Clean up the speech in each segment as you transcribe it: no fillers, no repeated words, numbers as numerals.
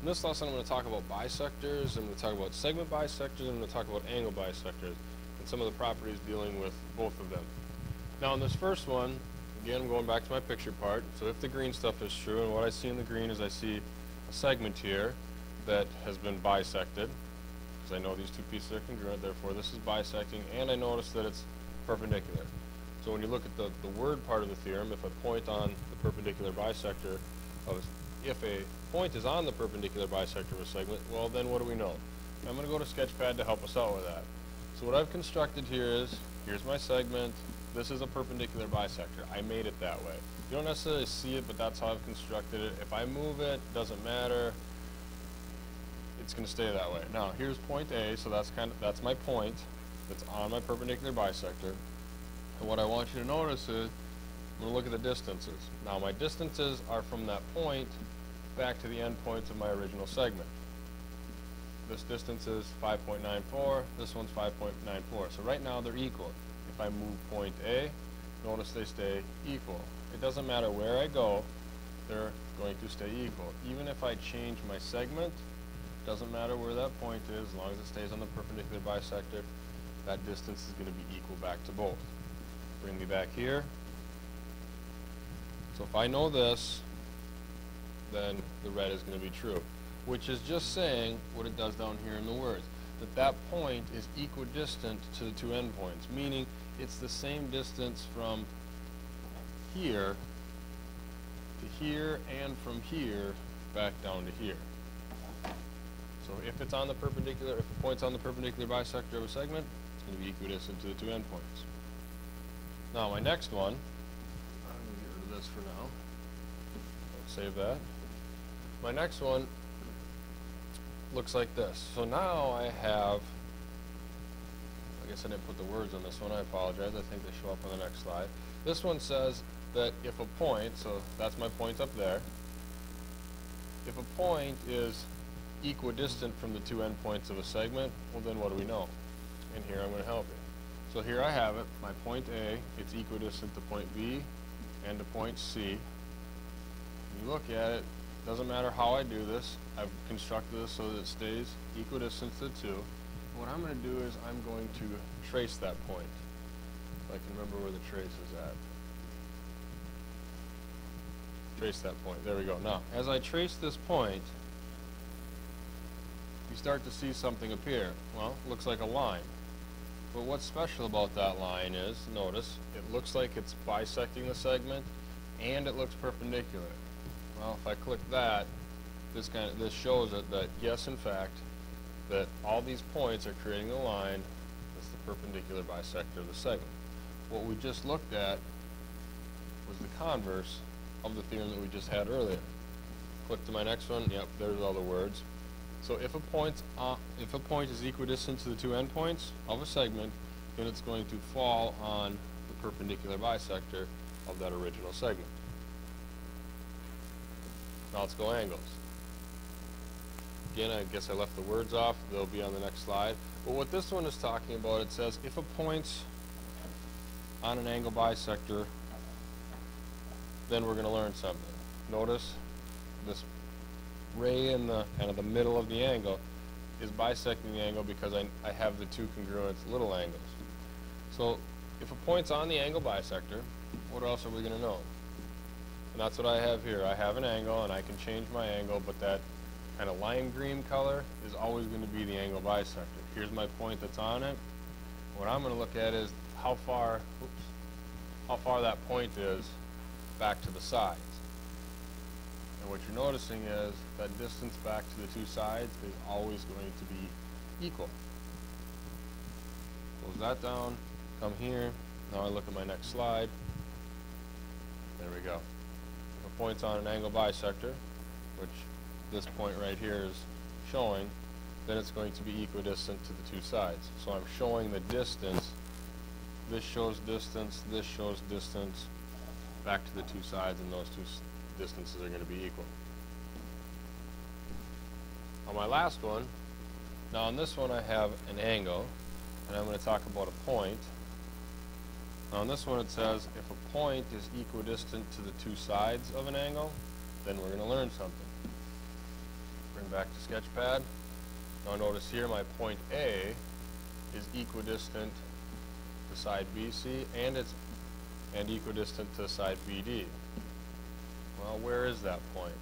In this lesson I'm going to talk about bisectors, I'm going to talk about segment bisectors, and I'm going to talk about angle bisectors, and some of the properties dealing with both of them. Now in this first one, again I'm going back to my picture part, so if the green stuff is true, and what I see in the green is I see a segment here that has been bisected, because I know these two pieces are congruent, therefore this is bisecting, and I notice that it's perpendicular. So when you look at the word part of the theorem, if a point on the perpendicular bisector of if a point is on the perpendicular bisector of a segment, well then what do we know? I'm going to go to Sketchpad to help us out with that. So what I've constructed here is, here's my segment, this is a perpendicular bisector. I made it that way. You don't necessarily see it, but that's how I've constructed it. If I move it, doesn't matter, it's going to stay that way. Now here's point A, so that's my point that's on my perpendicular bisector. And what I want you to notice is, I'm going to look at the distances. Now my distances are from that point back to the end points of my original segment. This distance is 5.94, this one's 5.94. So right now they're equal. If I move point A, notice they stay equal. It doesn't matter where I go, they're going to stay equal. Even if I change my segment, doesn't matter where that point is, as long as it stays on the perpendicular bisector, that distance is going to be equal back to both. Bring me back here. So if I know this, then the red is going to be true, which is just saying what it does down here in the words, that that point is equidistant to the two endpoints, meaning it's the same distance from here to here and from here back down to here. So if it's on the perpendicular, if a point's on the perpendicular bisector of a segment, it's going to be equidistant to the two endpoints. Now my next one, I'm going to get rid of this for now. Save that. My next one looks like this. So now I have, I guess I didn't put the words on this one, I apologize, I think they show up on the next slide. This one says that if a point, so that's my point up there, if a point is equidistant from the two endpoints of a segment, well then what do we know? And here I'm going to help you. So here I have it, my point A, it's equidistant to point B and to point C. You look at it, doesn't matter how I do this, I've constructed this so that it stays equidistant to the two. What I'm going to do is I'm going to trace that point. If I can remember where the trace is at. Trace that point, there we go. Now, as I trace this point, you start to see something appear. Well, it looks like a line. But what's special about that line is, notice, it looks like it's bisecting the segment and it looks perpendicular. Well, if I click that, this shows it that yes, in fact, that all these points are creating a line that's the perpendicular bisector of the segment. What we just looked at was the converse of the theorem that we just had earlier. Click to my next one. Yep, there's all the words. So if a point is equidistant to the two endpoints of a segment, then it's going to fall on the perpendicular bisector of that original segment. Now let's go angles. Again, I guess I left the words off. They'll be on the next slide. But what this one is talking about, it says if a point's on an angle bisector, then we're going to learn something. Notice this ray in the kind of the middle of the angle is bisecting the angle because I have the two congruent little angles. So if a point's on the angle bisector, what else are we going to know? And that's what I have here. I have an angle and I can change my angle, but that kind of lime green color is always going to be the angle bisector. Here's my point that's on it. What I'm going to look at is how far that point is back to the sides. And what you're noticing is that distance back to the two sides is always going to be equal. Close that down, come here. Now I look at my next slide. There we go. If a point's on an angle bisector, which this point right here is showing, then it's going to be equidistant to the two sides. So I'm showing the distance. This shows distance, this shows distance back to the two sides, and those two distances are going to be equal. On my last one, now on this one I have an angle, and I'm going to talk about a point. Now on this one it says if a point is equidistant to the two sides of an angle, then we're going to learn something. Bring Going back to Sketchpad. Now notice here my point A is equidistant to side BC and equidistant to side BD. Well, where is that point?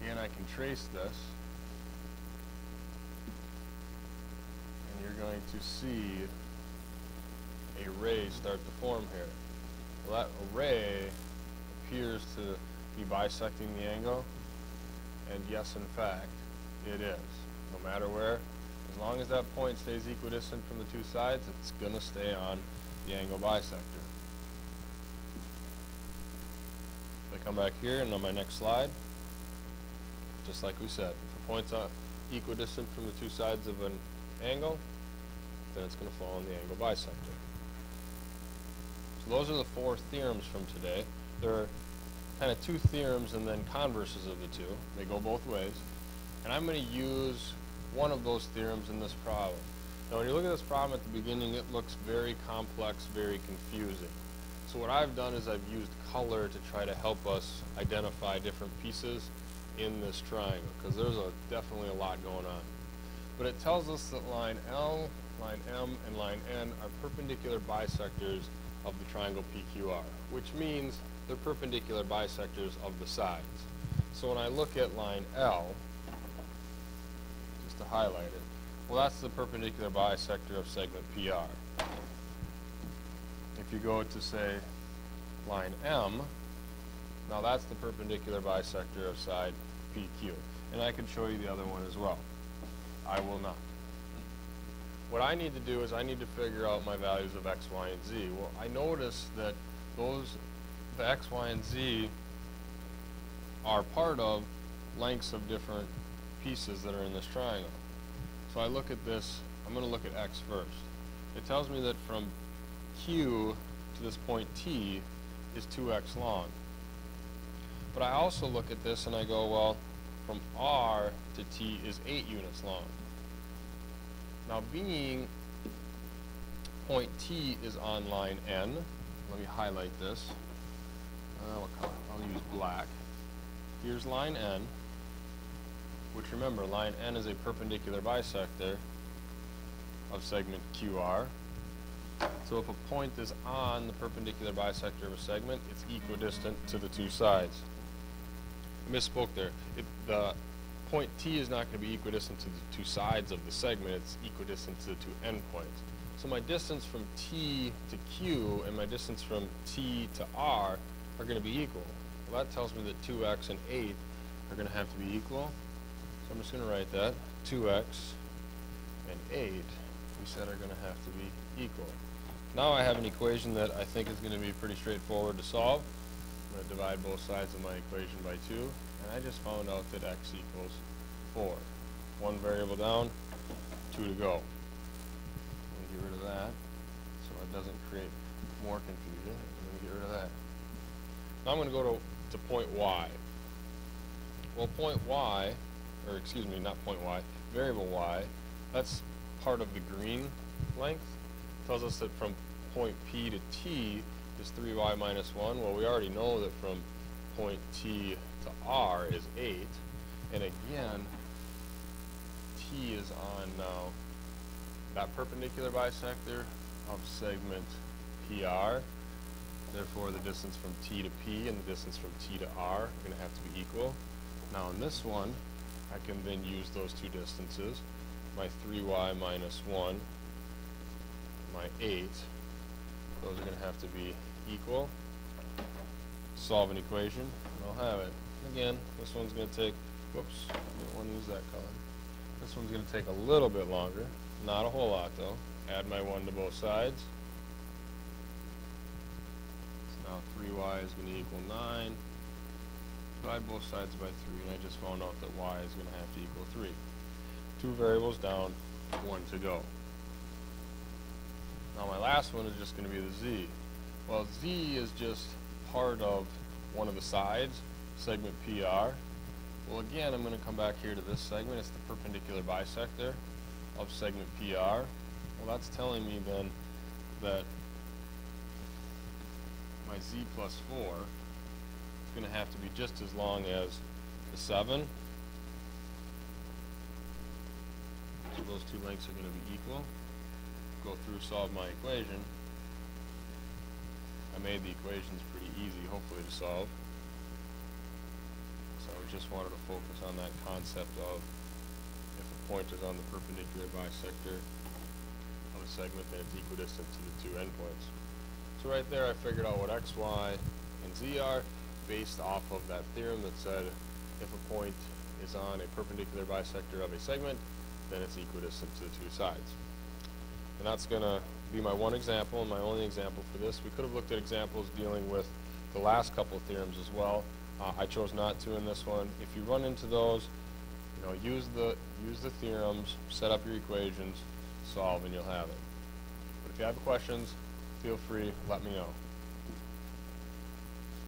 Again, I can trace this, and you're going to see a ray start to form here. Well, that array appears to be bisecting the angle, and yes, in fact, it is. No matter where, as long as that point stays equidistant from the two sides, it's going to stay on the angle bisector. If I come back here and on my next slide, just like we said, if a point's equidistant from the two sides of an angle, then it's going to fall on the angle bisector. So those are the 4 theorems from today. There are kind of 2 theorems and then converses of the 2. They go both ways. And I'm going to use one of those theorems in this problem. Now when you look at this problem at the beginning, it looks very complex, very confusing. So what I've done is I've used color to try to help us identify different pieces in this triangle, because there's definitely a lot going on. But it tells us that line L, line M, and line N are perpendicular bisectors of the triangle PQR, which means they're perpendicular bisectors of the sides. So when I look at line L, just to highlight it, well, that's the perpendicular bisector of segment PR. If you go to, say, line M, now that's the perpendicular bisector of side PQ. And I can show you the other one as well. I will not. What I need to do is I need to figure out my values of x, y, and z. Well, I notice that the x, y, and z are part of lengths of different pieces that are in this triangle. So I look at this, I'm going to look at x first. It tells me that from Q to this point T is 2x long. But I also look at this and I go, well, from R to T is 8 units long. Now being point T is on line N, let me highlight this. What color? I'll use black. Here's line N, which remember, line N is a perpendicular bisector of segment QR. So if a point is on the perpendicular bisector of a segment, it's equidistant to the two sides. I misspoke there. The point T is not going to be equidistant to the two sides of the segment, it's equidistant to the two endpoints. So my distance from T to Q and my distance from T to R are going to be equal. Well, that tells me that 2x and 8 are going to have to be equal. So I'm just going to write that. 2x and 8, we said, are going to have to be equal. Now I have an equation that I think is going to be pretty straightforward to solve. I'm going to divide both sides of my equation by 2, and I just found out that x equals 4. One variable down, 2 to go. I'm going to get rid of that so it doesn't create more confusion. I'm going to get rid of that. Now I'm going to go to point y. Well, point y, or excuse me, not point y, variable y, that's part of the green length. It tells us that from point P to T is 3y minus 1. Well, we already know that from point T to R is 8. And again, T is on now that perpendicular bisector of segment PR. Therefore, the distance from T to P and the distance from T to R are going to have to be equal. Now in this one, I can then use those two distances. My 3y minus 1, my 8, those are going to have to be equal. Solve an equation, and I'll have it. Again, this one's going to take, whoops, I didn't want to use that color. This one's going to take a little bit longer, not a whole lot though. Add my 1 to both sides. So now 3y is going to equal 9. Divide both sides by 3, and I just found out that y is going to have to equal 3. 2 variables down, 1 to go. Now my last one is just going to be the z. Well, z is just part of one of the sides, segment PR. Well, again, I'm going to come back here to this segment. It's the perpendicular bisector of segment PR. Well, that's telling me then that my z plus 4 is going to have to be just as long as the 7 So those two lengths are going to be equal. Go through, solve my equation. I made the equations pretty easy, hopefully, to solve. So I just wanted to focus on that concept of if a point is on the perpendicular bisector of a segment, then it's equidistant to the two endpoints. So right there I figured out what x, y, and z are based off of that theorem that said if a point is on a perpendicular bisector of a segment, then it's equidistant to the two sides. And that's going to be my one example and my only example for this. We could have looked at examples dealing with the last couple of theorems as well. I chose not to in this one. If you run into those, use the theorems, set up your equations, solve, and you'll have it. But if you have questions, feel free, let me know.